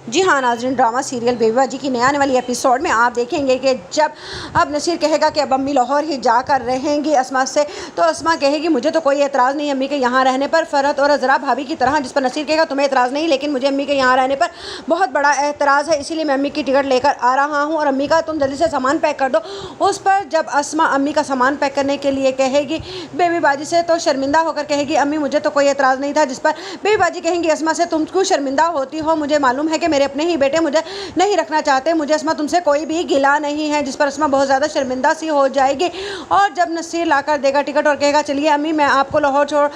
जी हाँ नाज़रीन, drama serial बेबीबाजी की नए आने वाली एपिसोड में आप देखेंगे कि जब अब नसीर कहेगा कि अब अम्मी लाहौर ही जाकर रहेंगी अस्मा से, तो अस्मा कहेगी मुझे तो कोई एतराज़ नहीं अम्मी के यहाँ रहने पर, फ़रहत और अज़रा भाभी की तरह। जिस पर नसीर कहेगा तुम्हें एतराज़ नहीं, लेकिन मुझे अम्मी के यहाँ रहने पर बहुत बड़ा एतराज़ है, इसीलिए मैं अम्मी की टिकट लेकर आ रहा हूँ और अम्मी का तुम जल्दी से सामान पैक कर दो। उस पर जब अस्मा अम्मी का सामान पैक करने के लिए कहेगी बेबीबाजी से, तो शर्मिंदा होकर कहेगी अम्मी मुझे तो कोई एतराज़ नहीं था। जिस पर बेबीबाजी कहेंगी अस्मा से तुम क्यों शर्मिंदा होती हो, मुझे मालूम है कि मेरे अपने ही बेटे मुझे नहीं रखना चाहते, मुझे अस्मा तुमसे कोई भी गिला नहीं है। जिस पर अस्मा बहुत ज़्यादा शर्मिंदा सी हो जाएगी और जब नसीर लाकर देगा टिकट और कहेगा चलिए अम्मी मैं आपको लाहौर छोड़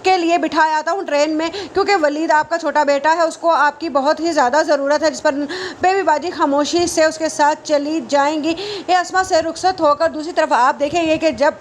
के लिए बिठा आता हूँ ट्रेन में, क्योंकि वलीद आपका छोटा बेटा है, उसको आपकी बहुत ही ज़्यादा ज़रूरत है। जिस पर बेबीबाजी खामोशी से उसके साथ चली जाएंगी। ये अस्मा से रुखसत होकर दूसरी तरफ आप देखेंगे कि जब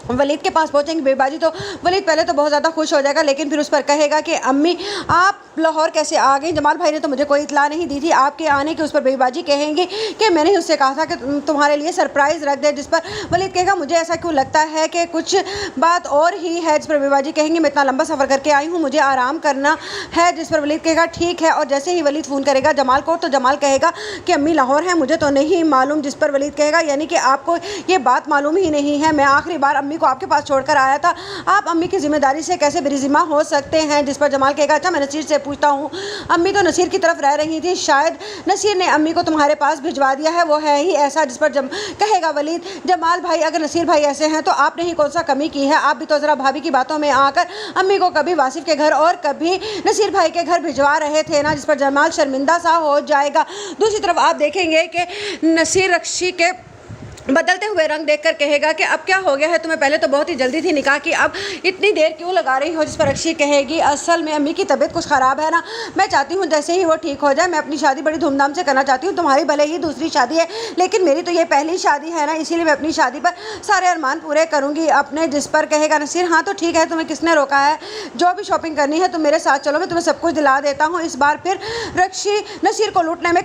वलीद के पास पहुंचेंगे बेबीबाजी, तो वलीद पहले तो बहुत ज़्यादा खुश हो जाएगा, लेकिन फिर उस पर कहेगा कि अम्मी आप लाहौर कैसे आ गई, जमाल भाई ने तो मुझे कोई इतला नहीं दी थी आपके आने की। उस पर बेबीबाजी कहेंगी कि मैंने ही उससे कहा था कि तुम्हारे लिए सरप्राइज़ रख दे। जिस पर वलीद कहेगा मुझे ऐसा क्यों लगता है कि कुछ बात और ही है। जिस पर बेबीबाजी कहेंगी मैं इतना लंबा सफ़र करके आई हूँ, मुझे आराम करना है। जिस पर वलीद कहेगा ठीक है, और जैसे ही वलीद फ़ोन करेगा जमाल को, तो जमाल कहेगा कि अम्मी लाहौर है, मुझे तो नहीं मालूम। जिस पर वलीद कहेगा यानी कि आपको ये बात मालूम ही नहीं है, मैं आखिरी बार अम्मी को आपके पास छोड़कर आया था, आप अम्मी की जिम्मेदारी से कैसे बेरिज़िम्मा हो सकते हैं। जिस पर जमाल कहेगा अच्छा मैं नसीर से पूछता हूँ, अम्मी तो नसीर की तरफ रह रही थी, शायद नसीर ने अम्मी को तुम्हारे पास भिजवा दिया है, वो है ही ऐसा। जिस पर कहेगा वलीद जमाल भाई अगर नसीर भाई ऐसे हैं तो आपने ही कौन सा कमी की है, आप भी तो ज़रा भाभी की बातों में आकर अम्मी को कभी वासिफ के घर और कभी नसीर भाई के घर भिजवा रहे थे ना। जिस पर जमाल शर्मिंदा सा हो जाएगा। दूसरी तरफ आप देखेंगे कि नसीर रक्षी के बदलते हुए रंग देखकर कहेगा कि अब क्या हो गया है तुम्हें, पहले तो बहुत ही जल्दी थी निकाह की, अब इतनी देर क्यों लगा रही हो। जिस पर रक्षी कहेगी असल में अम्मी की तबीयत कुछ ख़राब है ना, मैं चाहती हूँ जैसे ही वो ठीक हो जाए मैं अपनी शादी बड़ी धूमधाम से करना चाहती हूँ। तुम्हारी भले ही दूसरी शादी है, लेकिन मेरी तो ये पहली शादी है ना, इसीलिए मैं अपनी शादी पर सारे अरमान पूरे करूँगी अपने। जिस पर कहेगा नसीर हाँ तो ठीक है, तुम्हें किसने रोका है, जो भी शॉपिंग करनी है तुम मेरे साथ चलो, मैं तुम्हें सब कुछ दिला देता हूँ। इस बार फिर रक्षी नसीर को लूटने में